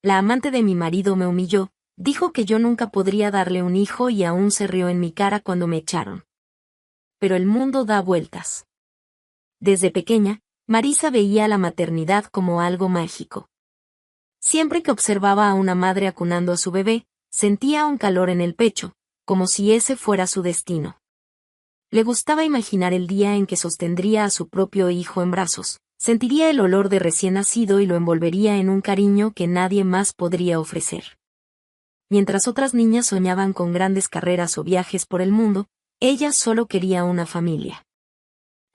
La amante de mi marido me humilló, dijo que yo nunca podría darle un hijo y aún se rió en mi cara cuando me echaron. Pero el mundo da vueltas. Desde pequeña, Marisa veía la maternidad como algo mágico. Siempre que observaba a una madre acunando a su bebé, sentía un calor en el pecho, como si ese fuera su destino. Le gustaba imaginar el día en que sostendría a su propio hijo en brazos, sentiría el olor de recién nacido y lo envolvería en un cariño que nadie más podría ofrecer. Mientras otras niñas soñaban con grandes carreras o viajes por el mundo, ella solo quería una familia.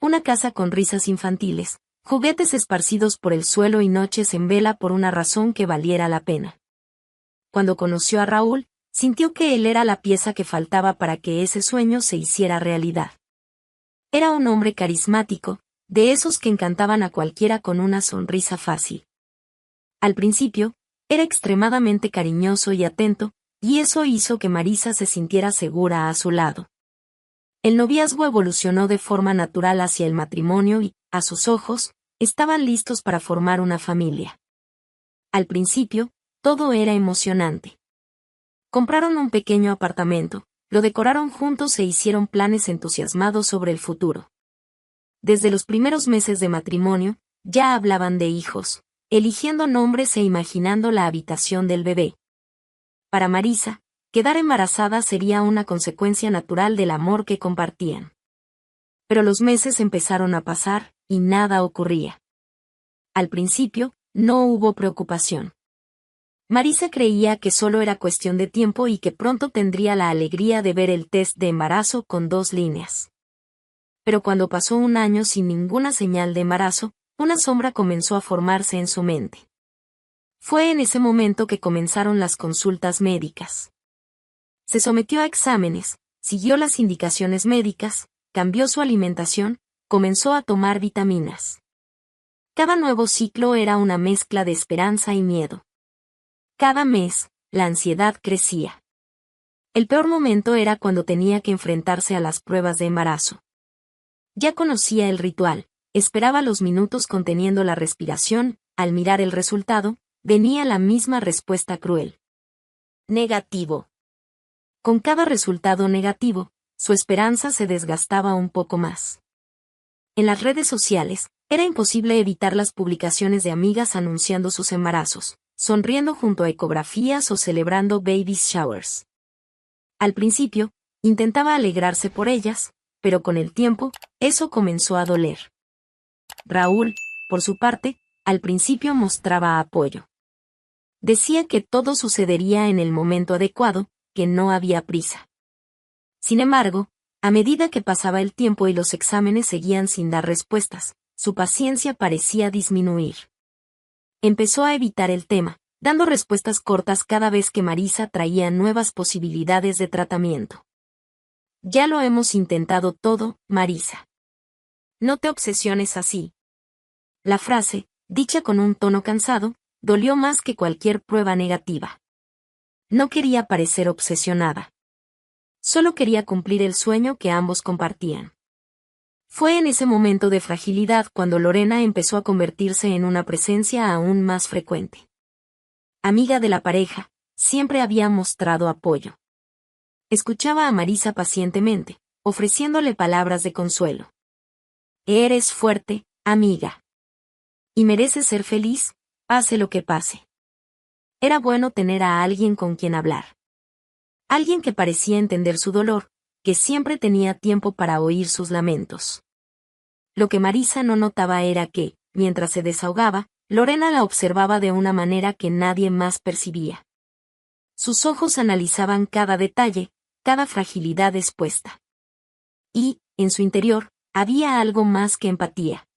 Una casa con risas infantiles, juguetes esparcidos por el suelo y noches en vela por una razón que valiera la pena. Cuando conoció a Raúl, sintió que él era la pieza que faltaba para que ese sueño se hiciera realidad. Era un hombre carismático, de esos que encantaban a cualquiera con una sonrisa fácil. Al principio, era extremadamente cariñoso y atento, y eso hizo que Marisa se sintiera segura a su lado. El noviazgo evolucionó de forma natural hacia el matrimonio y, a sus ojos, estaban listos para formar una familia. Al principio, todo era emocionante. Compraron un pequeño apartamento, lo decoraron juntos e hicieron planes entusiasmados sobre el futuro. Desde los primeros meses de matrimonio, ya hablaban de hijos, eligiendo nombres e imaginando la habitación del bebé. Para Marisa, quedar embarazada sería una consecuencia natural del amor que compartían. Pero los meses empezaron a pasar, y nada ocurría. Al principio, no hubo preocupación. Marisa creía que solo era cuestión de tiempo y que pronto tendría la alegría de ver el test de embarazo con 2 líneas. Pero cuando pasó un año sin ninguna señal de embarazo, una sombra comenzó a formarse en su mente. Fue en ese momento que comenzaron las consultas médicas. Se sometió a exámenes, siguió las indicaciones médicas, cambió su alimentación, comenzó a tomar vitaminas. Cada nuevo ciclo era una mezcla de esperanza y miedo. Cada mes, la ansiedad crecía. El peor momento era cuando tenía que enfrentarse a las pruebas de embarazo. Ya conocía el ritual, esperaba los minutos conteniendo la respiración, al mirar el resultado, venía la misma respuesta cruel. Negativo. Con cada resultado negativo, su esperanza se desgastaba un poco más. En las redes sociales, era imposible evitar las publicaciones de amigas anunciando sus embarazos, sonriendo junto a ecografías o celebrando baby showers. Al principio, intentaba alegrarse por ellas, pero con el tiempo, eso comenzó a doler. Raúl, por su parte, al principio mostraba apoyo. Decía que todo sucedería en el momento adecuado, que no había prisa. Sin embargo, a medida que pasaba el tiempo y los exámenes seguían sin dar respuestas, su paciencia parecía disminuir. Empezó a evitar el tema, dando respuestas cortas cada vez que Marisa traía nuevas posibilidades de tratamiento. Ya lo hemos intentado todo, Marisa. No te obsesiones así. La frase, dicha con un tono cansado, dolió más que cualquier prueba negativa. No quería parecer obsesionada. Solo quería cumplir el sueño que ambos compartían. Fue en ese momento de fragilidad cuando Lorena empezó a convertirse en una presencia aún más frecuente. Amiga de la pareja, siempre había mostrado apoyo. Escuchaba a Marisa pacientemente, ofreciéndole palabras de consuelo. Eres fuerte, amiga. Y mereces ser feliz, pase lo que pase. Era bueno tener a alguien con quien hablar. Alguien que parecía entender su dolor, que siempre tenía tiempo para oír sus lamentos. Lo que Marisa no notaba era que, mientras se desahogaba, Lorena la observaba de una manera que nadie más percibía. Sus ojos analizaban cada detalle, cada fragilidad expuesta. Y, en su interior, había algo más que empatía.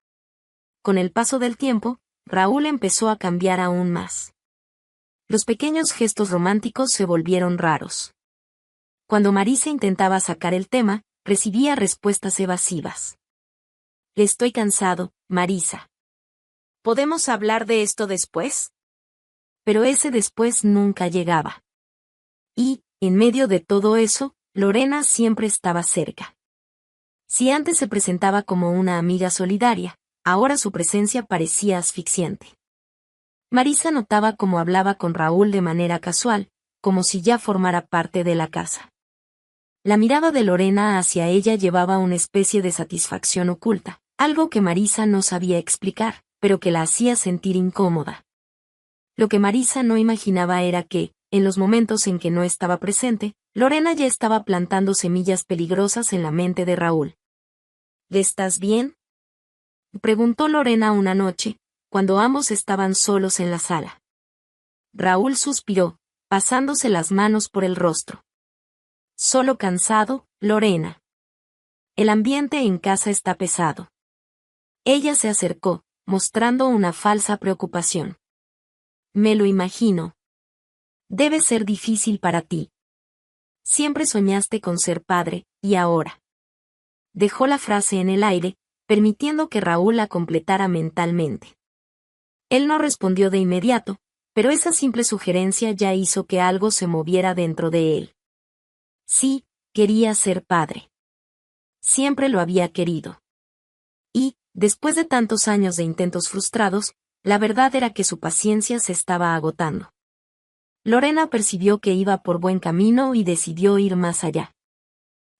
Con el paso del tiempo, Raúl empezó a cambiar aún más. Los pequeños gestos románticos se volvieron raros. Cuando Marisa intentaba sacar el tema, recibía respuestas evasivas. Estoy cansado, Marisa. ¿Podemos hablar de esto después? Pero ese después nunca llegaba. Y, en medio de todo eso, Lorena siempre estaba cerca. Si antes se presentaba como una amiga solidaria, ahora su presencia parecía asfixiante. Marisa notaba cómo hablaba con Raúl de manera casual, como si ya formara parte de la casa. La mirada de Lorena hacia ella llevaba una especie de satisfacción oculta, algo que Marisa no sabía explicar, pero que la hacía sentir incómoda. Lo que Marisa no imaginaba era que, en los momentos en que no estaba presente, Lorena ya estaba plantando semillas peligrosas en la mente de Raúl. ¿Estás bien?, preguntó Lorena una noche, cuando ambos estaban solos en la sala. Raúl suspiró, pasándose las manos por el rostro. Solo cansado, Lorena. El ambiente en casa está pesado. Ella se acercó, mostrando una falsa preocupación. Me lo imagino. Debe ser difícil para ti. Siempre soñaste con ser padre, y ahora. Dejó la frase en el aire, permitiendo que Raúl la completara mentalmente. Él no respondió de inmediato, pero esa simple sugerencia ya hizo que algo se moviera dentro de él. Sí, quería ser padre. Siempre lo había querido. Y, después de tantos años de intentos frustrados, la verdad era que su paciencia se estaba agotando. Lorena percibió que iba por buen camino y decidió ir más allá.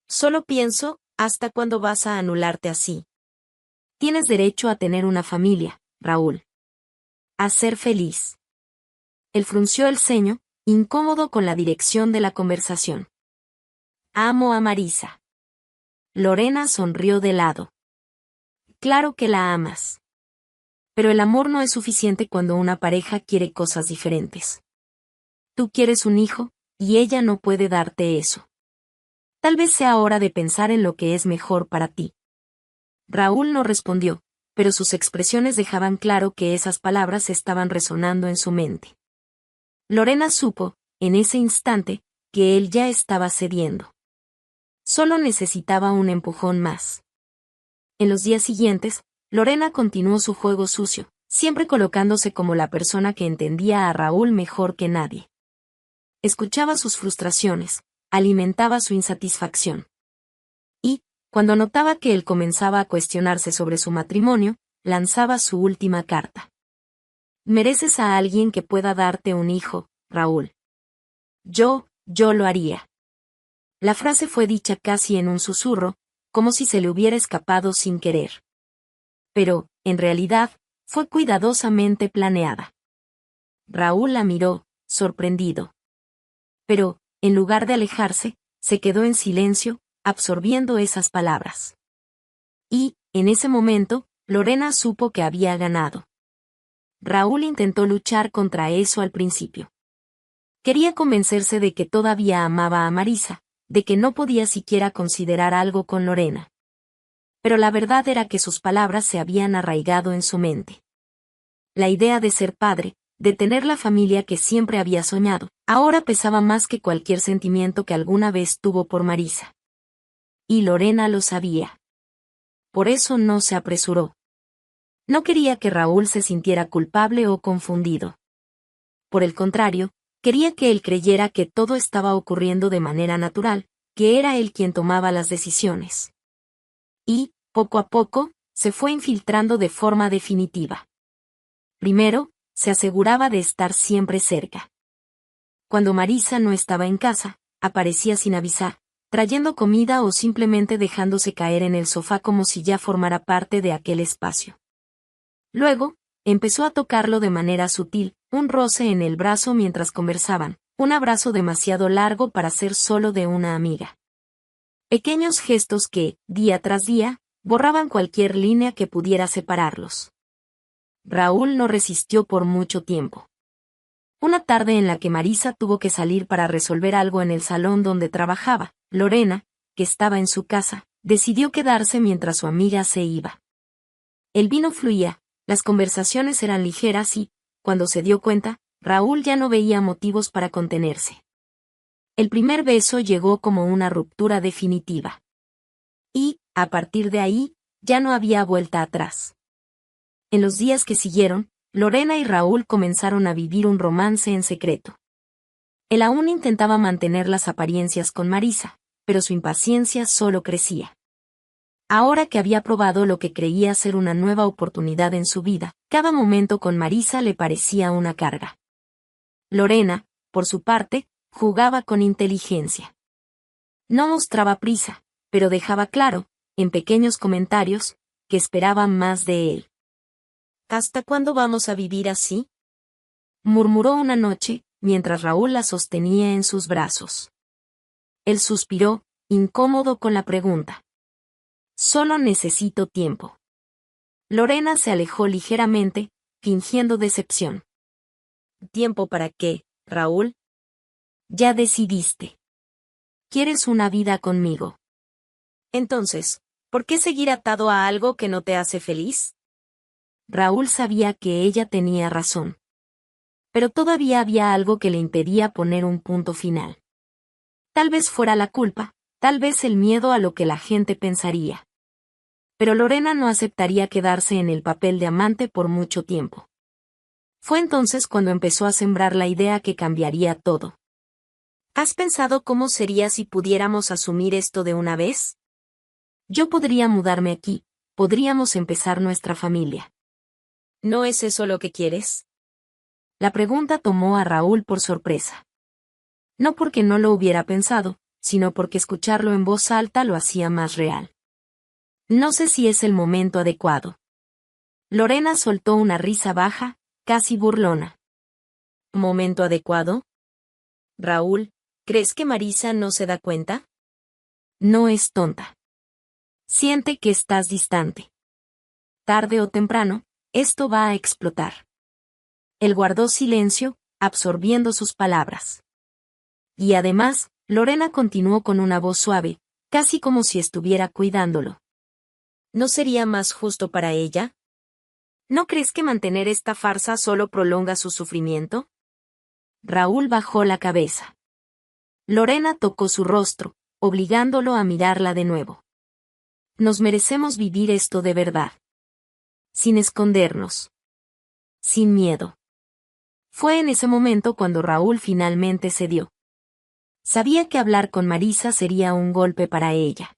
Solo pienso, ¿hasta cuándo vas a anularte así? Tienes derecho a tener una familia, Raúl. A ser feliz. Él frunció el ceño, incómodo con la dirección de la conversación. Amo a Marisa. Lorena sonrió de lado. Claro que la amas. Pero el amor no es suficiente cuando una pareja quiere cosas diferentes. Tú quieres un hijo, y ella no puede darte eso. Tal vez sea hora de pensar en lo que es mejor para ti. Raúl no respondió, pero sus expresiones dejaban claro que esas palabras estaban resonando en su mente. Lorena supo, en ese instante, que él ya estaba cediendo. Solo necesitaba un empujón más. En los días siguientes, Lorena continuó su juego sucio, siempre colocándose como la persona que entendía a Raúl mejor que nadie. Escuchaba sus frustraciones, alimentaba su insatisfacción. Y, cuando notaba que él comenzaba a cuestionarse sobre su matrimonio, lanzaba su última carta. Mereces a alguien que pueda darte un hijo, Raúl. Yo lo haría. La frase fue dicha casi en un susurro, como si se le hubiera escapado sin querer. Pero, en realidad, fue cuidadosamente planeada. Raúl la miró, sorprendido. Pero, en lugar de alejarse, se quedó en silencio, absorbiendo esas palabras. Y, en ese momento, Lorena supo que había ganado. Raúl intentó luchar contra eso al principio. Quería convencerse de que todavía amaba a Marisa, de que no podía siquiera considerar algo con Lorena. Pero la verdad era que sus palabras se habían arraigado en su mente. La idea de ser padre, de tener la familia que siempre había soñado, ahora pesaba más que cualquier sentimiento que alguna vez tuvo por Marisa. Y Lorena lo sabía. Por eso no se apresuró. No quería que Raúl se sintiera culpable o confundido. Por el contrario, quería que él creyera que todo estaba ocurriendo de manera natural, que era él quien tomaba las decisiones. Y, poco a poco, se fue infiltrando de forma definitiva. Primero, se aseguraba de estar siempre cerca. Cuando Marisa no estaba en casa, aparecía sin avisar, trayendo comida o simplemente dejándose caer en el sofá como si ya formara parte de aquel espacio. Luego, empezó a tocarlo de manera sutil, un roce en el brazo mientras conversaban, un abrazo demasiado largo para ser solo de una amiga. Pequeños gestos que, día tras día, borraban cualquier línea que pudiera separarlos. Raúl no resistió por mucho tiempo. Una tarde en la que Marisa tuvo que salir para resolver algo en el salón donde trabajaba, Lorena, que estaba en su casa, decidió quedarse mientras su amiga se iba. El vino fluía, las conversaciones eran ligeras y, cuando se dio cuenta, Raúl ya no veía motivos para contenerse. El primer beso llegó como una ruptura definitiva. Y, a partir de ahí, ya no había vuelta atrás. En los días que siguieron, Lorena y Raúl comenzaron a vivir un romance en secreto. Él aún intentaba mantener las apariencias con Marisa, pero su impaciencia solo crecía. Ahora que había probado lo que creía ser una nueva oportunidad en su vida, cada momento con Marisa le parecía una carga. Lorena, por su parte, jugaba con inteligencia. No mostraba prisa, pero dejaba claro, en pequeños comentarios, que esperaba más de él. ¿Hasta cuándo vamos a vivir así?, murmuró una noche, mientras Raúl la sostenía en sus brazos. Él suspiró, incómodo con la pregunta. Solo necesito tiempo. Lorena se alejó ligeramente, fingiendo decepción. ¿Tiempo para qué, Raúl? Ya decidiste. ¿Quieres una vida conmigo? Entonces, ¿por qué seguir atado a algo que no te hace feliz? Raúl sabía que ella tenía razón. Pero todavía había algo que le impedía poner un punto final. Tal vez fuera la culpa, tal vez el miedo a lo que la gente pensaría. Pero Lorena no aceptaría quedarse en el papel de amante por mucho tiempo. Fue entonces cuando empezó a sembrar la idea que cambiaría todo. ¿Has pensado cómo sería si pudiéramos asumir esto de una vez? Yo podría mudarme aquí, podríamos empezar nuestra familia. ¿No es eso lo que quieres? La pregunta tomó a Raúl por sorpresa. No porque no lo hubiera pensado, sino porque escucharlo en voz alta lo hacía más real. No sé si es el momento adecuado. Lorena soltó una risa baja, casi burlona. ¿Momento adecuado? Raúl, ¿crees que Marisa no se da cuenta? No es tonta. Siente que estás distante. Tarde o temprano, esto va a explotar. Él guardó silencio, absorbiendo sus palabras. Y además, Lorena continuó con una voz suave, casi como si estuviera cuidándolo. ¿No sería más justo para ella? ¿No crees que mantener esta farsa solo prolonga su sufrimiento? Raúl bajó la cabeza. Lorena tocó su rostro, obligándolo a mirarla de nuevo. Nos merecemos vivir esto de verdad. Sin escondernos. Sin miedo. Fue en ese momento cuando Raúl finalmente cedió. Sabía que hablar con Marisa sería un golpe para ella.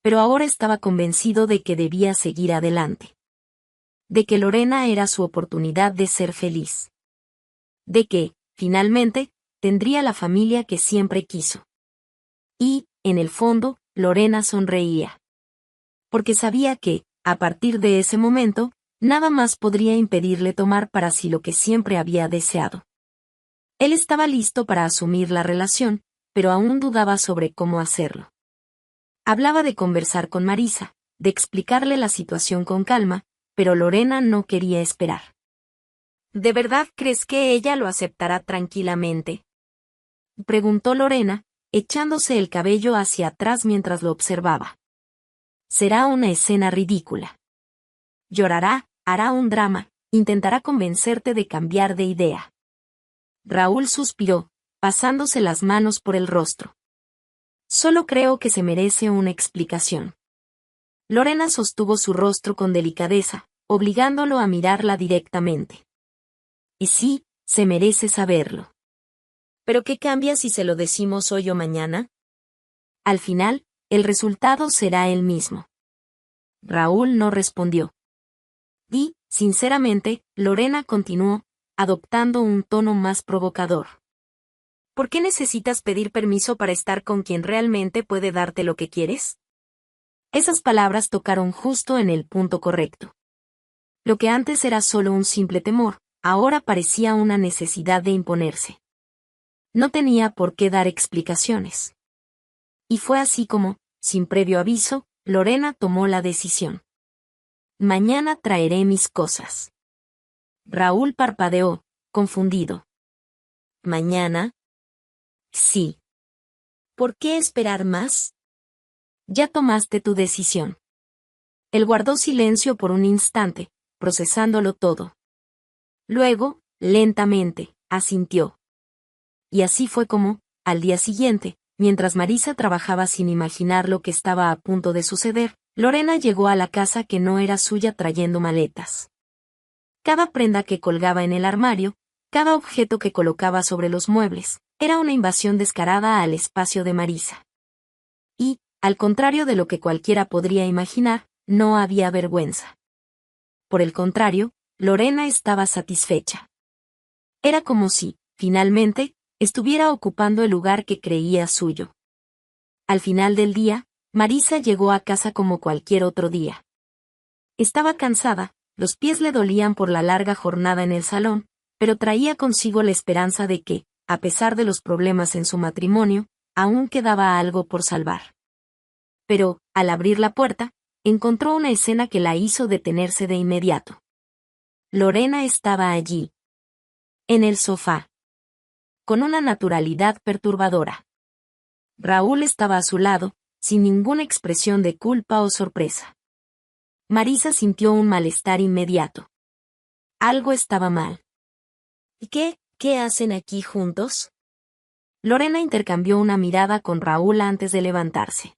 Pero ahora estaba convencido de que debía seguir adelante. De que Lorena era su oportunidad de ser feliz. De que, finalmente, tendría la familia que siempre quiso. Y, en el fondo, Lorena sonreía. Porque sabía que, a partir de ese momento, nada más podría impedirle tomar para sí lo que siempre había deseado. Él estaba listo para asumir la relación, pero aún dudaba sobre cómo hacerlo. Hablaba de conversar con Marisa, de explicarle la situación con calma, pero Lorena no quería esperar. ¿De verdad crees que ella lo aceptará tranquilamente?, preguntó Lorena, echándose el cabello hacia atrás mientras lo observaba. Será una escena ridícula. Llorará, hará un drama, intentará convencerte de cambiar de idea. Raúl suspiró, pasándose las manos por el rostro. Solo creo que se merece una explicación. Lorena sostuvo su rostro con delicadeza, obligándolo a mirarla directamente. Y sí, se merece saberlo. ¿Pero qué cambia si se lo decimos hoy o mañana? Al final, el resultado será el mismo. Raúl no respondió. Y, sinceramente, Lorena continuó, adoptando un tono más provocador. ¿Por qué necesitas pedir permiso para estar con quien realmente puede darte lo que quieres? Esas palabras tocaron justo en el punto correcto. Lo que antes era solo un simple temor, ahora parecía una necesidad de imponerse. No tenía por qué dar explicaciones. Y fue así como, sin previo aviso, Lorena tomó la decisión. Mañana traeré mis cosas. Raúl parpadeó, confundido. ¿Mañana? Sí. ¿Por qué esperar más? Ya tomaste tu decisión. Él guardó silencio por un instante, procesándolo todo. Luego, lentamente, asintió. Y así fue como, al día siguiente, mientras Marisa trabajaba sin imaginar lo que estaba a punto de suceder, Lorena llegó a la casa que no era suya trayendo maletas. Cada prenda que colgaba en el armario, cada objeto que colocaba sobre los muebles, era una invasión descarada al espacio de Marisa. Y, Al contrario de lo que cualquiera podría imaginar, no había vergüenza. Por el contrario, Lorena estaba satisfecha. Era como si, finalmente, estuviera ocupando el lugar que creía suyo. Al final del día, Marisa llegó a casa como cualquier otro día. Estaba cansada, los pies le dolían por la larga jornada en el salón, pero traía consigo la esperanza de que, a pesar de los problemas en su matrimonio, aún quedaba algo por salvar. Pero, al abrir la puerta, encontró una escena que la hizo detenerse de inmediato. Lorena estaba allí, en el sofá, con una naturalidad perturbadora. Raúl estaba a su lado, sin ninguna expresión de culpa o sorpresa. Marisa sintió un malestar inmediato. Algo estaba mal. ¿Y qué hacen aquí juntos? Lorena intercambió una mirada con Raúl antes de levantarse.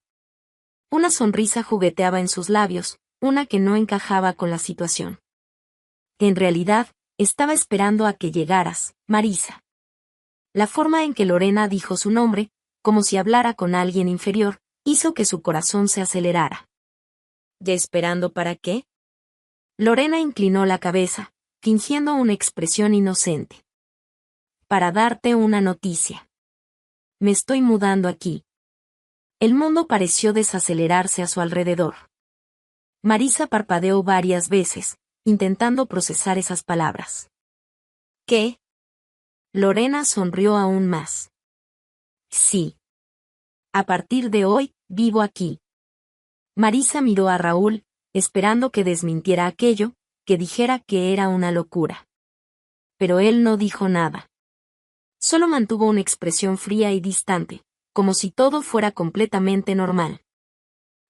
Una sonrisa jugueteaba en sus labios, una que no encajaba con la situación. En realidad, estaba esperando a que llegaras, Marisa. La forma en que Lorena dijo su nombre, como si hablara con alguien inferior, hizo que su corazón se acelerara. ¿Ya esperando para qué? Lorena inclinó la cabeza, fingiendo una expresión inocente. Para darte una noticia. Me estoy mudando aquí. El mundo pareció desacelerarse a su alrededor. Marisa parpadeó varias veces, intentando procesar esas palabras. ¿Qué? Lorena sonrió aún más. Sí. A partir de hoy, vivo aquí. Marisa miró a Raúl, esperando que desmintiera aquello, que dijera que era una locura. Pero él no dijo nada. Solo mantuvo una expresión fría y distante, como si todo fuera completamente normal.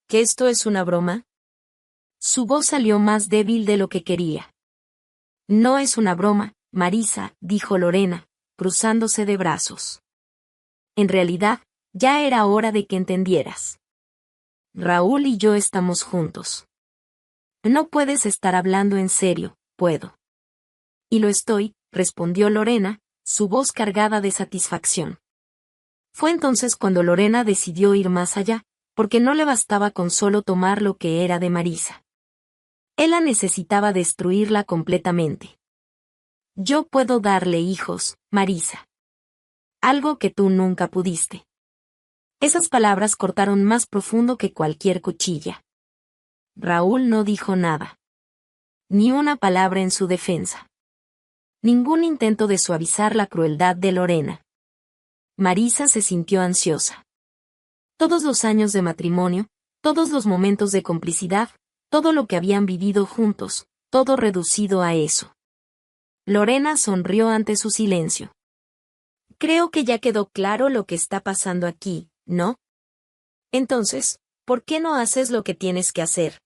¿Que esto es una broma? Su voz salió más débil de lo que quería. No es una broma, Marisa, dijo Lorena, cruzándose de brazos. En realidad, ya era hora de que entendieras. Raúl y yo estamos juntos. No puedes estar hablando en serio, puedo. Y lo estoy, respondió Lorena, su voz cargada de satisfacción. Fue entonces cuando Lorena decidió ir más allá, porque no le bastaba con solo tomar lo que era de Marisa. Él la necesitaba destruirla completamente. Yo puedo darle hijos, Marisa. Algo que tú nunca pudiste. Esas palabras cortaron más profundo que cualquier cuchilla. Raúl no dijo nada. Ni una palabra en su defensa. Ningún intento de suavizar la crueldad de Lorena. Marisa se sintió ansiosa. Todos los años de matrimonio, todos los momentos de complicidad, todo lo que habían vivido juntos, todo reducido a eso. Lorena sonrió ante su silencio. Creo que ya quedó claro lo que está pasando aquí, ¿no? Entonces, ¿por qué no haces lo que tienes que hacer?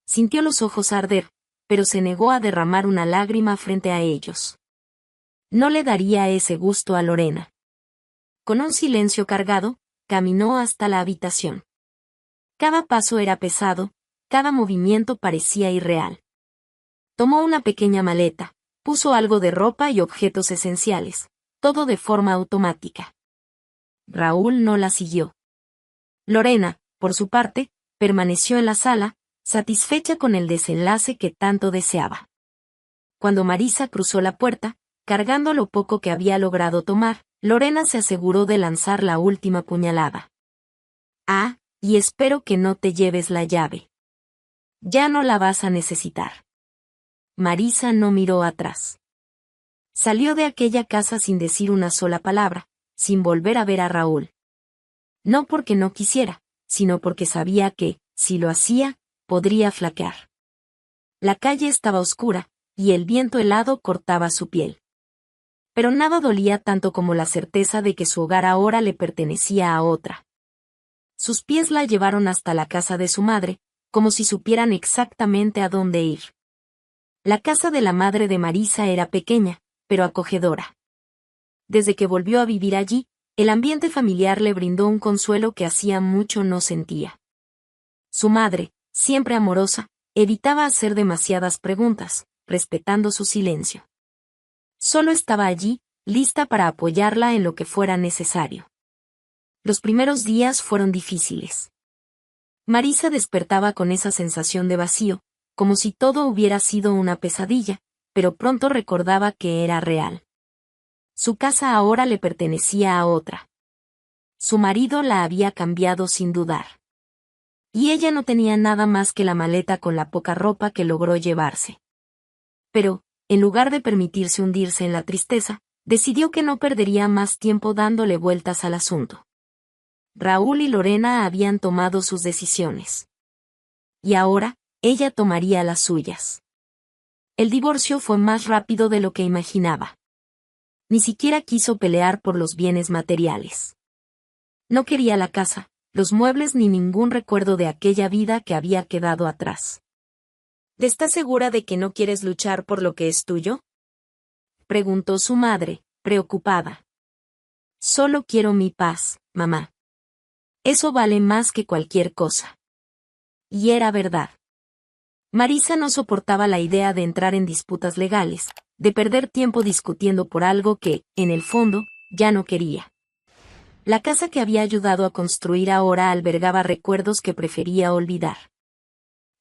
Sintió los ojos arder, pero se negó a derramar una lágrima frente a ellos. No le daría ese gusto a Lorena. Con un silencio cargado, caminó hasta la habitación. Cada paso era pesado, cada movimiento parecía irreal. Tomó una pequeña maleta, puso algo de ropa y objetos esenciales, todo de forma automática. Raúl no la siguió. Lorena, por su parte, permaneció en la sala, satisfecha con el desenlace que tanto deseaba. Cuando Marisa cruzó la puerta, cargando lo poco que había logrado tomar, Lorena se aseguró de lanzar la última puñalada. Ah, y espero que no te lleves la llave. Ya no la vas a necesitar. Marisa no miró atrás. Salió de aquella casa sin decir una sola palabra, sin volver a ver a Raúl. No porque no quisiera, sino porque sabía que, si lo hacía, podría flaquear. La calle estaba oscura, y el viento helado cortaba su piel. Pero nada dolía tanto como la certeza de que su hogar ahora le pertenecía a otra. Sus pies la llevaron hasta la casa de su madre, como si supieran exactamente a dónde ir. La casa de la madre de Marisa era pequeña, pero acogedora. Desde que volvió a vivir allí, el ambiente familiar le brindó un consuelo que hacía mucho no sentía. Su madre, siempre amorosa, evitaba hacer demasiadas preguntas, respetando su silencio. Solo estaba allí, lista para apoyarla en lo que fuera necesario. Los primeros días fueron difíciles. Marisa despertaba con esa sensación de vacío, como si todo hubiera sido una pesadilla, pero pronto recordaba que era real. Su casa ahora le pertenecía a otra. Su marido la había cambiado sin dudar. Y ella no tenía nada más que la maleta con la poca ropa que logró llevarse. Pero, en lugar de permitirse hundirse en la tristeza, decidió que no perdería más tiempo dándole vueltas al asunto. Raúl y Lorena habían tomado sus decisiones. Y ahora, ella tomaría las suyas. El divorcio fue más rápido de lo que imaginaba. Ni siquiera quiso pelear por los bienes materiales. No quería la casa, los muebles ni ningún recuerdo de aquella vida que había quedado atrás. ¿Estás segura de que no quieres luchar por lo que es tuyo?, preguntó su madre, preocupada. Solo quiero mi paz, mamá. Eso vale más que cualquier cosa. Y era verdad. Marisa no soportaba la idea de entrar en disputas legales, de perder tiempo discutiendo por algo que, en el fondo, ya no quería. La casa que había ayudado a construir ahora albergaba recuerdos que prefería olvidar.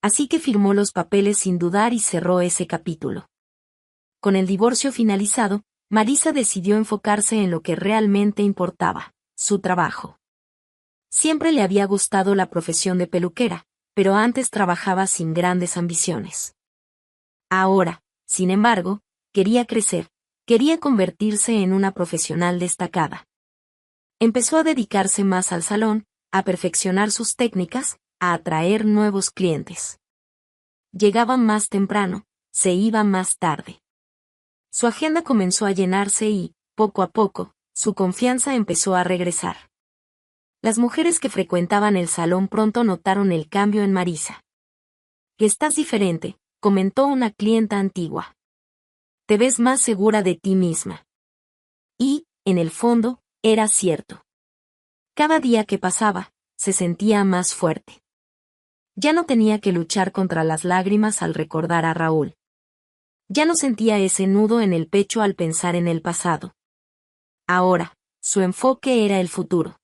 Así que firmó los papeles sin dudar y cerró ese capítulo. Con el divorcio finalizado, Marisa decidió enfocarse en lo que realmente importaba, su trabajo. Siempre le había gustado la profesión de peluquera, pero antes trabajaba sin grandes ambiciones. Ahora, sin embargo, quería crecer, quería convertirse en una profesional destacada. Empezó a dedicarse más al salón, a perfeccionar sus técnicas, a atraer nuevos clientes. Llegaba más temprano, se iba más tarde. Su agenda comenzó a llenarse y, poco a poco, su confianza empezó a regresar. Las mujeres que frecuentaban el salón pronto notaron el cambio en Marisa. «Estás diferente», comentó una clienta antigua. «Te ves más segura de ti misma». Y, en el fondo, era cierto. Cada día que pasaba, se sentía más fuerte. Ya no tenía que luchar contra las lágrimas al recordar a Raúl. Ya no sentía ese nudo en el pecho al pensar en el pasado. Ahora, su enfoque era el futuro.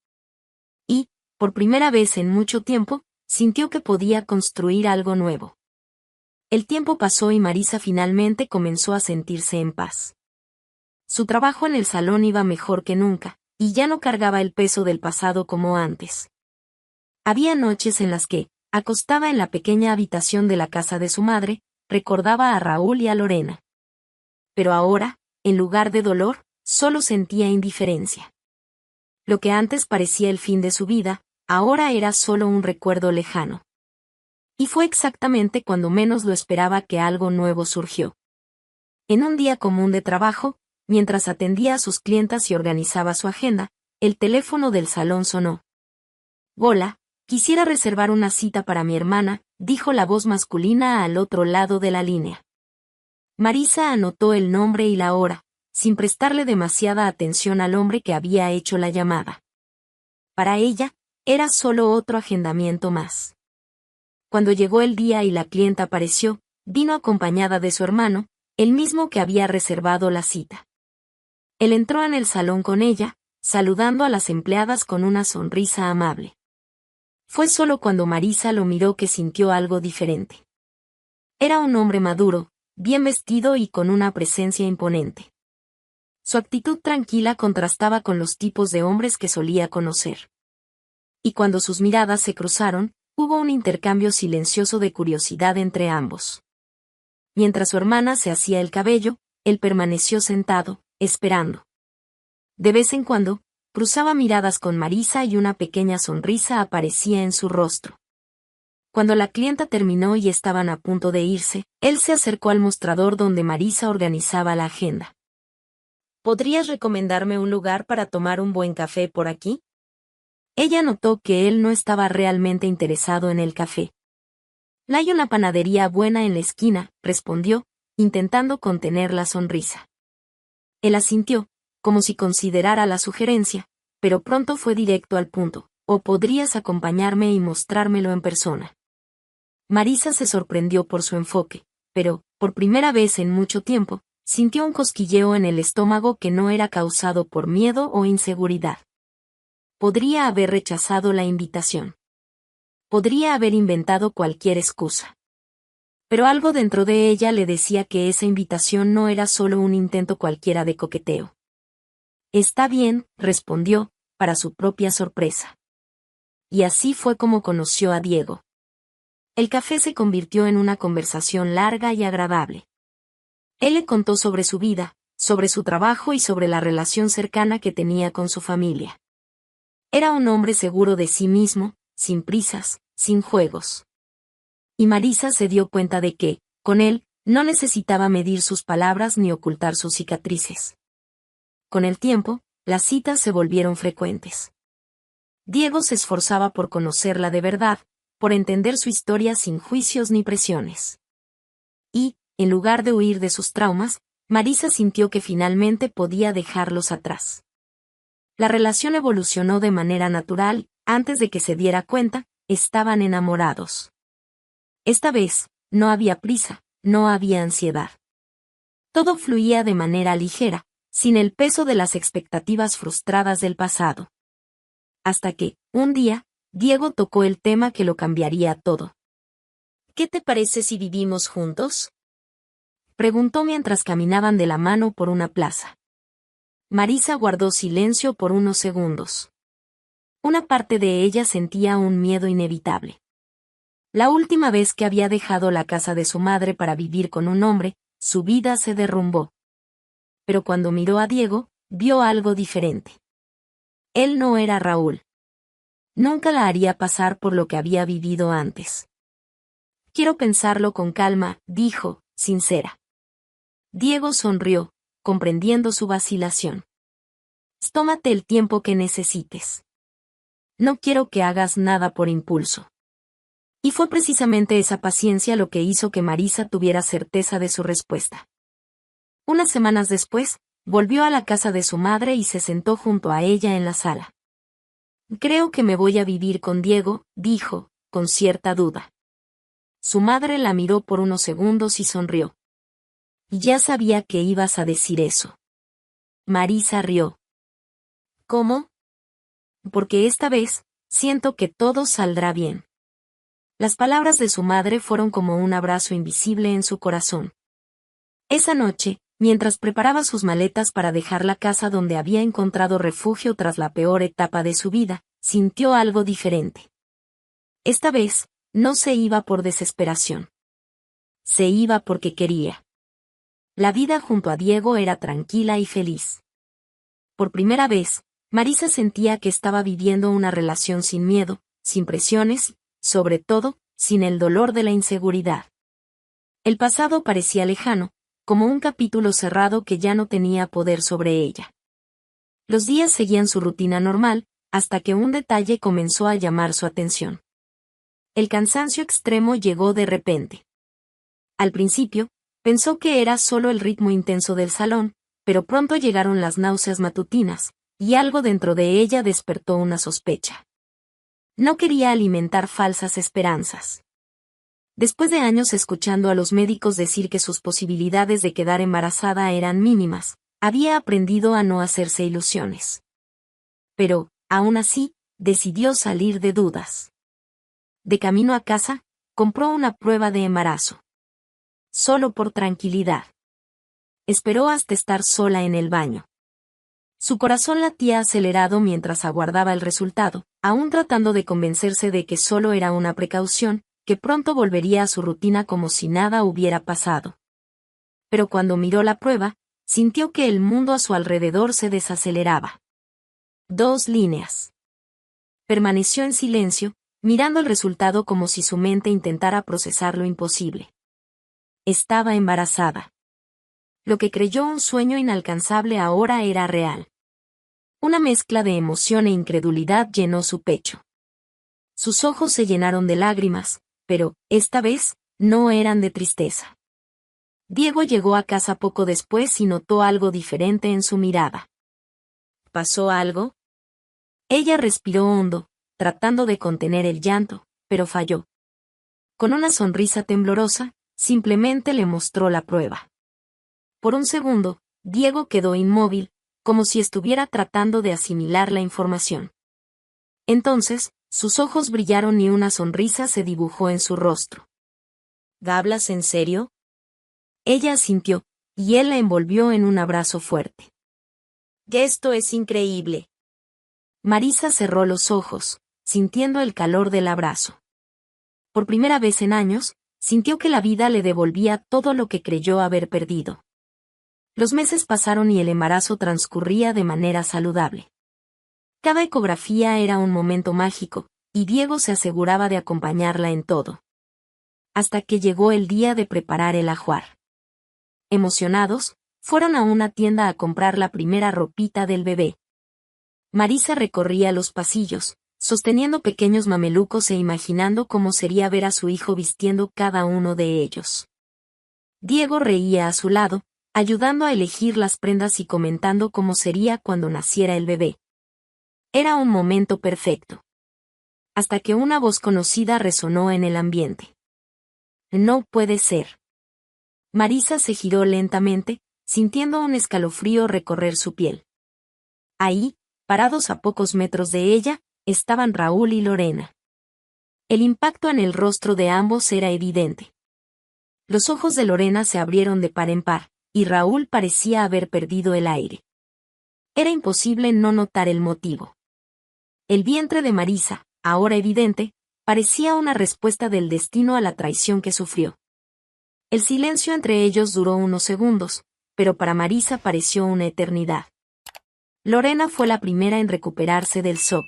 Y, por primera vez en mucho tiempo, sintió que podía construir algo nuevo. El tiempo pasó y Marisa finalmente comenzó a sentirse en paz. Su trabajo en el salón iba mejor que nunca, y ya no cargaba el peso del pasado como antes. Había noches en las que, acostada en la pequeña habitación de la casa de su madre, recordaba a Raúl y a Lorena. Pero ahora, en lugar de dolor, solo sentía indiferencia. Lo que antes parecía el fin de su vida, ahora era solo un recuerdo lejano. Y fue exactamente cuando menos lo esperaba que algo nuevo surgió. En un día común de trabajo, mientras atendía a sus clientas y organizaba su agenda, el teléfono del salón sonó. «Hola, quisiera reservar una cita para mi hermana», dijo la voz masculina al otro lado de la línea. Marisa anotó el nombre y la hora, sin prestarle demasiada atención al hombre que había hecho la llamada. Para ella, era solo otro agendamiento más. Cuando llegó el día y la clienta apareció, vino acompañada de su hermano, el mismo que había reservado la cita. Él entró en el salón con ella, saludando a las empleadas con una sonrisa amable. Fue solo cuando Marisa lo miró que sintió algo diferente. Era un hombre maduro, bien vestido y con una presencia imponente. Su actitud tranquila contrastaba con los tipos de hombres que solía conocer. Y cuando sus miradas se cruzaron, hubo un intercambio silencioso de curiosidad entre ambos. Mientras su hermana se hacía el cabello, él permaneció sentado, esperando. De vez en cuando, cruzaba miradas con Marisa y una pequeña sonrisa aparecía en su rostro. Cuando la clienta terminó y estaban a punto de irse, él se acercó al mostrador donde Marisa organizaba la agenda. «¿Podrías recomendarme un lugar para tomar un buen café por aquí?». Ella notó que él no estaba realmente interesado en el café. «Hay una panadería buena en la esquina», respondió, intentando contener la sonrisa. Él asintió, como si considerara la sugerencia, pero pronto fue directo al punto. «¿O podrías acompañarme y mostrármelo en persona?». Marisa se sorprendió por su enfoque, pero, por primera vez en mucho tiempo, sintió un cosquilleo en el estómago que no era causado por miedo o inseguridad. Podría haber rechazado la invitación. Podría haber inventado cualquier excusa. Pero algo dentro de ella le decía que esa invitación no era solo un intento cualquiera de coqueteo. Está bien, respondió, para su propia sorpresa. Y así fue como conoció a Diego. El café se convirtió en una conversación larga y agradable. Él le contó sobre su vida, sobre su trabajo y sobre la relación cercana que tenía con su familia. Era un hombre seguro de sí mismo, sin prisas, sin juegos. Y Marisa se dio cuenta de que, con él, no necesitaba medir sus palabras ni ocultar sus cicatrices. Con el tiempo, las citas se volvieron frecuentes. Diego se esforzaba por conocerla de verdad, por entender su historia sin juicios ni presiones. Y, en lugar de huir de sus traumas, Marisa sintió que finalmente podía dejarlos atrás. La relación evolucionó de manera natural, antes de que se diera cuenta, estaban enamorados. Esta vez, no había prisa, no había ansiedad. Todo fluía de manera ligera, sin el peso de las expectativas frustradas del pasado. Hasta que, un día, Diego tocó el tema que lo cambiaría todo. ¿Qué te parece si vivimos juntos?, preguntó mientras caminaban de la mano por una plaza. Marisa guardó silencio por unos segundos. Una parte de ella sentía un miedo inevitable. La última vez que había dejado la casa de su madre para vivir con un hombre, su vida se derrumbó. Pero cuando miró a Diego, vio algo diferente. Él no era Raúl. Nunca la haría pasar por lo que había vivido antes. Quiero pensarlo con calma, dijo, sincera. Diego sonrió, comprendiendo su vacilación. Tómate el tiempo que necesites. No quiero que hagas nada por impulso. Y fue precisamente esa paciencia lo que hizo que Marisa tuviera certeza de su respuesta. Unas semanas después, volvió a la casa de su madre y se sentó junto a ella en la sala. Creo que me voy a vivir con Diego, dijo, con cierta duda. Su madre la miró por unos segundos y sonrió. Ya sabía que ibas a decir eso. Marisa rió. ¿Cómo? Porque esta vez, siento que todo saldrá bien. Las palabras de su madre fueron como un abrazo invisible en su corazón. Esa noche, mientras preparaba sus maletas para dejar la casa donde había encontrado refugio tras la peor etapa de su vida, sintió algo diferente. Esta vez, no se iba por desesperación. Se iba porque quería. La vida junto a Diego era tranquila y feliz. Por primera vez, Marisa sentía que estaba viviendo una relación sin miedo, sin presiones, sobre todo, sin el dolor de la inseguridad. El pasado parecía lejano, como un capítulo cerrado que ya no tenía poder sobre ella. Los días seguían su rutina normal, hasta que un detalle comenzó a llamar su atención. El cansancio extremo llegó de repente. Al principio, pensó que era solo el ritmo intenso del salón, pero pronto llegaron las náuseas matutinas, y algo dentro de ella despertó una sospecha. No quería alimentar falsas esperanzas. Después de años escuchando a los médicos decir que sus posibilidades de quedar embarazada eran mínimas, había aprendido a no hacerse ilusiones. Pero, aún así, decidió salir de dudas. De camino a casa, compró una prueba de embarazo. Solo por tranquilidad. Esperó hasta estar sola en el baño. Su corazón latía acelerado mientras aguardaba el resultado, aún tratando de convencerse de que solo era una precaución, que pronto volvería a su rutina como si nada hubiera pasado. Pero cuando miró la prueba, sintió que el mundo a su alrededor se desaceleraba. 2 líneas. Permaneció en silencio, mirando el resultado como si su mente intentara procesar lo imposible. Estaba embarazada. Lo que creyó un sueño inalcanzable ahora era real. Una mezcla de emoción e incredulidad llenó su pecho. Sus ojos se llenaron de lágrimas, pero, esta vez, no eran de tristeza. Diego llegó a casa poco después y notó algo diferente en su mirada. ¿Pasó algo? Ella respiró hondo, tratando de contener el llanto, pero falló. Con una sonrisa temblorosa, simplemente le mostró la prueba. Por un segundo, Diego quedó inmóvil, como si estuviera tratando de asimilar la información. Entonces, Sus ojos brillaron y una sonrisa se dibujó en su rostro. ¿Hablas en serio? Ella asintió, y él la envolvió en un abrazo fuerte. Esto es increíble. Marisa cerró los ojos, sintiendo el calor del abrazo. Por primera vez en años, sintió que la vida le devolvía todo lo que creyó haber perdido. Los meses pasaron y el embarazo transcurría de manera saludable. Cada ecografía era un momento mágico, y Diego se aseguraba de acompañarla en todo. Hasta que llegó el día de preparar el ajuar. Emocionados, fueron a una tienda a comprar la primera ropita del bebé. Marisa recorría los pasillos, sosteniendo pequeños mamelucos e imaginando cómo sería ver a su hijo vistiendo cada uno de ellos. Diego reía a su lado, ayudando a elegir las prendas y comentando cómo sería cuando naciera el bebé. Era un momento perfecto. Hasta que una voz conocida resonó en el ambiente. No puede ser. Marisa se giró lentamente, sintiendo un escalofrío recorrer su piel. Ahí, parados a pocos metros de ella, estaban Raúl y Lorena. El impacto en el rostro de ambos era evidente. Los ojos de Lorena se abrieron de par en par, y Raúl parecía haber perdido el aire. Era imposible no notar el motivo. El vientre de Marisa, ahora evidente, parecía una respuesta del destino a la traición que sufrió. El silencio entre ellos duró unos segundos, pero para Marisa pareció una eternidad. Lorena fue la primera en recuperarse del shock.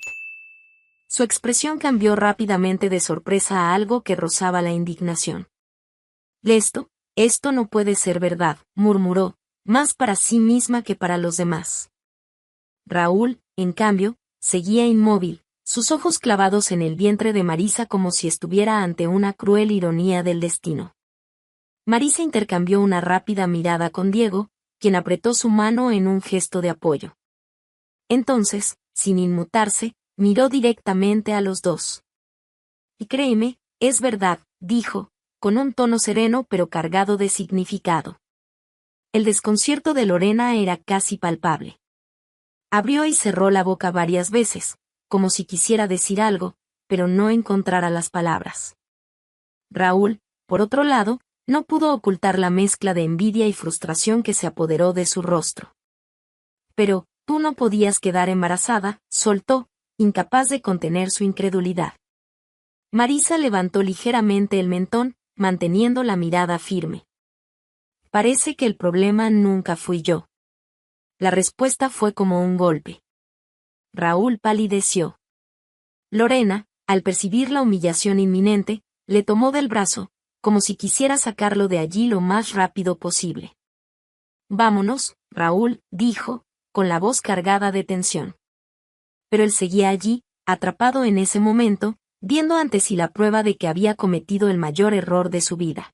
Su expresión cambió rápidamente de sorpresa a algo que rozaba la indignación. Esto no puede ser verdad, murmuró, más para sí misma que para los demás. Raúl, en cambio, seguía inmóvil, sus ojos clavados en el vientre de Marisa como si estuviera ante una cruel ironía del destino. Marisa intercambió una rápida mirada con Diego, quien apretó su mano en un gesto de apoyo. Entonces, sin inmutarse, miró directamente a los dos. Y créeme, es verdad, dijo, con un tono sereno pero cargado de significado. El desconcierto de Lorena era casi palpable. Abrió y cerró la boca varias veces, como si quisiera decir algo, pero no encontrara las palabras. Raúl, por otro lado, no pudo ocultar la mezcla de envidia y frustración que se apoderó de su rostro. Pero, tú no podías quedar embarazada, soltó, incapaz de contener su incredulidad. Marisa levantó ligeramente el mentón, manteniendo la mirada firme. Parece que el problema nunca fui yo. La respuesta fue como un golpe. Raúl palideció. Lorena, al percibir la humillación inminente, le tomó del brazo, como si quisiera sacarlo de allí lo más rápido posible. Vámonos, Raúl, dijo, con la voz cargada de tensión. Pero él seguía allí, atrapado en ese momento, viendo ante sí la prueba de que había cometido el mayor error de su vida.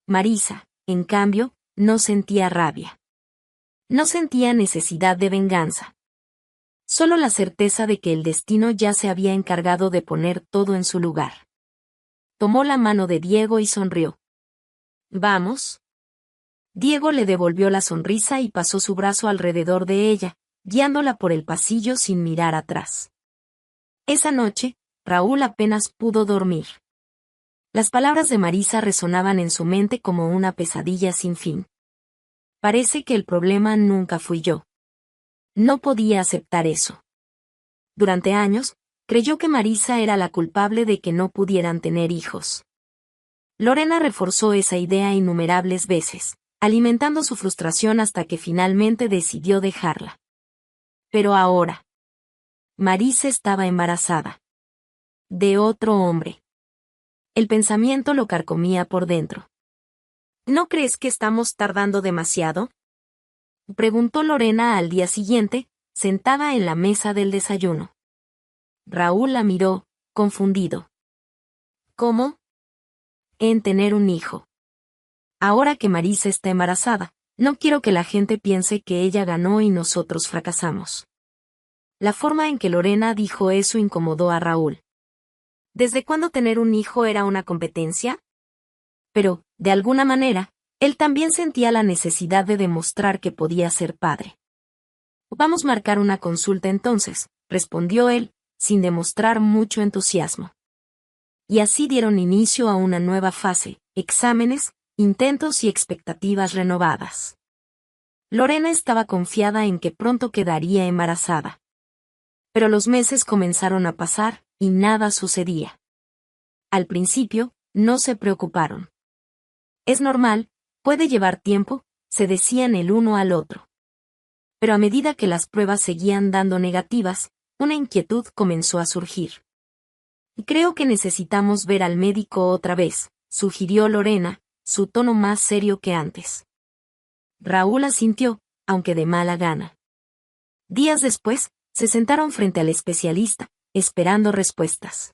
Marisa, en cambio, no sentía rabia. No sentía necesidad de venganza. Solo la certeza de que el destino ya se había encargado de poner todo en su lugar. Tomó la mano de Diego y sonrió. ¿Vamos? Diego le devolvió la sonrisa y pasó su brazo alrededor de ella, guiándola por el pasillo sin mirar atrás. Esa noche, Raúl apenas pudo dormir. Las palabras de Marisa resonaban en su mente como una pesadilla sin fin. Parece que el problema nunca fui yo. No podía aceptar eso. Durante años, creyó que Marisa era la culpable de que no pudieran tener hijos. Lorena reforzó esa idea innumerables veces, alimentando su frustración hasta que finalmente decidió dejarla. Pero ahora, Marisa estaba embarazada. De otro hombre. El pensamiento lo carcomía por dentro. ¿No crees que estamos tardando demasiado?, preguntó Lorena al día siguiente, sentada en la mesa del desayuno. Raúl la miró, confundido. ¿Cómo? En tener un hijo. Ahora que Marisa está embarazada, no quiero que la gente piense que ella ganó y nosotros fracasamos. La forma en que Lorena dijo eso incomodó a Raúl. ¿Desde cuándo tener un hijo era una competencia? Pero, de alguna manera, él también sentía la necesidad de demostrar que podía ser padre. Vamos a marcar una consulta entonces, respondió él, sin demostrar mucho entusiasmo. Y así dieron inicio a una nueva fase, exámenes, intentos y expectativas renovadas. Lorena estaba confiada en que pronto quedaría embarazada. Pero los meses comenzaron a pasar, y nada sucedía. Al principio, no se preocuparon. Es normal, puede llevar tiempo, se decían el uno al otro. Pero a medida que las pruebas seguían dando negativas, una inquietud comenzó a surgir. Creo que necesitamos ver al médico otra vez, sugirió Lorena, su tono más serio que antes. Raúl asintió, aunque de mala gana. Días después, se sentaron frente al especialista, esperando respuestas.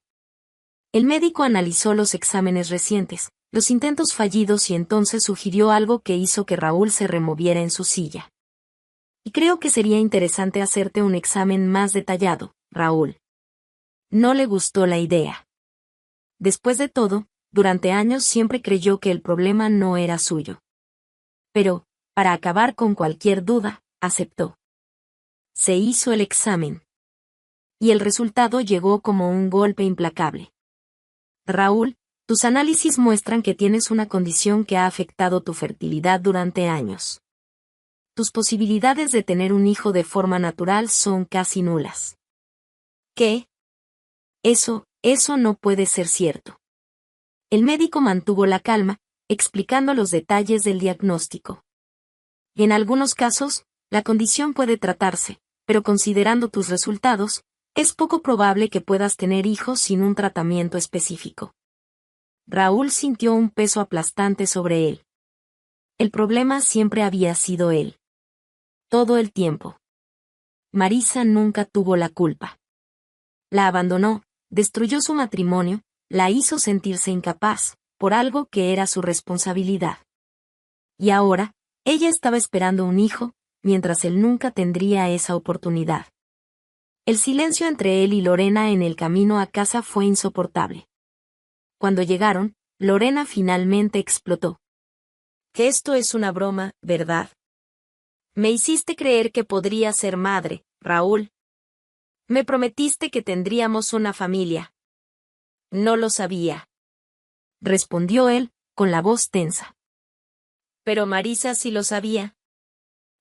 El médico analizó los exámenes recientes, los intentos fallidos y entonces sugirió algo que hizo que Raúl se removiera en su silla. Y creo que sería interesante hacerte un examen más detallado, Raúl. No le gustó la idea. Después de todo, durante años siempre creyó que el problema no era suyo. Pero, para acabar con cualquier duda, aceptó. Se hizo el examen. Y el resultado llegó como un golpe implacable. Raúl, tus análisis muestran que tienes una condición que ha afectado tu fertilidad durante años. Tus posibilidades de tener un hijo de forma natural son casi nulas. ¿Qué? Eso no puede ser cierto. El médico mantuvo la calma, explicando los detalles del diagnóstico. En algunos casos, la condición puede tratarse, pero considerando tus resultados, es poco probable que puedas tener hijos sin un tratamiento específico. Raúl sintió un peso aplastante sobre él. El problema siempre había sido él. Todo el tiempo. Marisa nunca tuvo la culpa. La abandonó, destruyó su matrimonio, la hizo sentirse incapaz, por algo que era su responsabilidad. Y ahora, ella estaba esperando un hijo, mientras él nunca tendría esa oportunidad. El silencio entre él y Lorena en el camino a casa fue insoportable. Cuando llegaron, Lorena finalmente explotó. Que esto es una broma, ¿verdad? Me hiciste creer que podría ser madre, Raúl. Me prometiste que tendríamos una familia. No lo sabía. Respondió él, con la voz tensa. Pero Marisa sí lo sabía.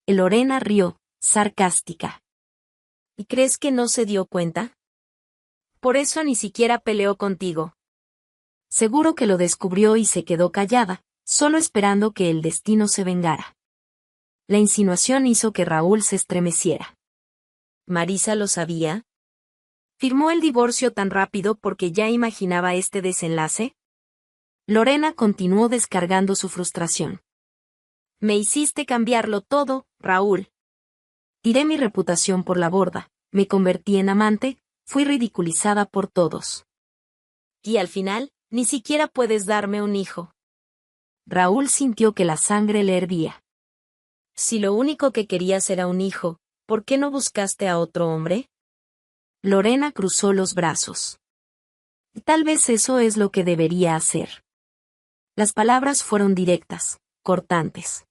Lorena rió, sarcástica. ¿Y crees que no se dio cuenta? Por eso ni siquiera peleó contigo. Seguro que lo descubrió y se quedó callada, solo esperando que el destino se vengara. La insinuación hizo que Raúl se estremeciera. ¿Marisa lo sabía? ¿Firmó el divorcio tan rápido porque ya imaginaba este desenlace? Lorena continuó descargando su frustración. Me hiciste cambiarlo todo, Raúl. Tiré mi reputación por la borda, me convertí en amante, fui ridiculizada por todos. Y al final, ni siquiera puedes darme un hijo. Raúl sintió que la sangre le hervía. Si lo único que querías era un hijo, ¿por qué no buscaste a otro hombre? Lorena cruzó los brazos. Tal vez eso es lo que debería hacer. Las palabras fueron directas, cortantes.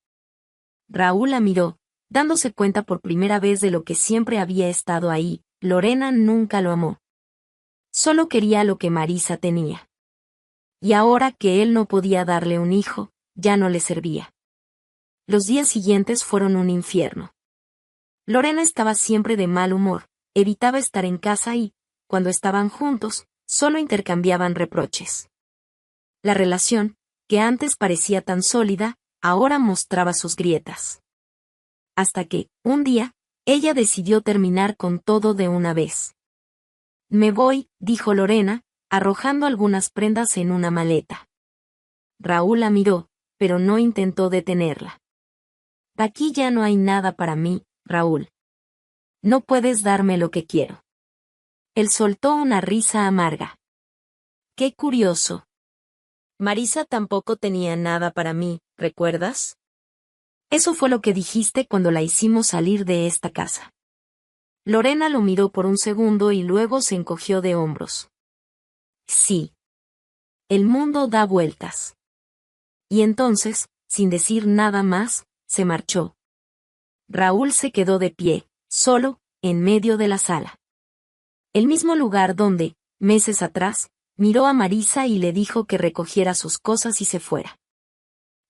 Raúl la miró, dándose cuenta por primera vez de lo que siempre había estado ahí. Lorena nunca lo amó. Solo quería lo que Marisa tenía. Y ahora que él no podía darle un hijo, ya no le servía. Los días siguientes fueron un infierno. Lorena estaba siempre de mal humor, evitaba estar en casa y, cuando estaban juntos, solo intercambiaban reproches. La relación, que antes parecía tan sólida, ahora mostraba sus grietas. Hasta que, un día, ella decidió terminar con todo de una vez. Me voy, dijo Lorena, arrojando algunas prendas en una maleta. Raúl la miró, pero no intentó detenerla. Aquí ya no hay nada para mí, Raúl. No puedes darme lo que quiero. Él soltó una risa amarga. Qué curioso. Marisa tampoco tenía nada para mí, ¿recuerdas? Eso fue lo que dijiste cuando la hicimos salir de esta casa. Lorena lo miró por un segundo y luego se encogió de hombros. Sí. El mundo da vueltas. Y entonces, sin decir nada más, se marchó. Raúl se quedó de pie, solo, en medio de la sala. El mismo lugar donde, meses atrás, miró a Marisa y le dijo que recogiera sus cosas y se fuera.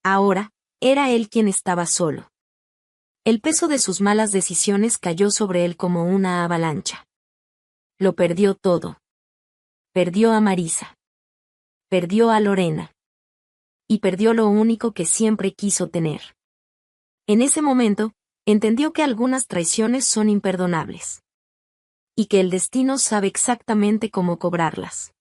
Ahora, era él quien estaba solo. El peso de sus malas decisiones cayó sobre él como una avalancha. Lo perdió todo. Perdió a Marisa. Perdió a Lorena. Y perdió lo único que siempre quiso tener. En ese momento, entendió que algunas traiciones son imperdonables. Y que el destino sabe exactamente cómo cobrarlas.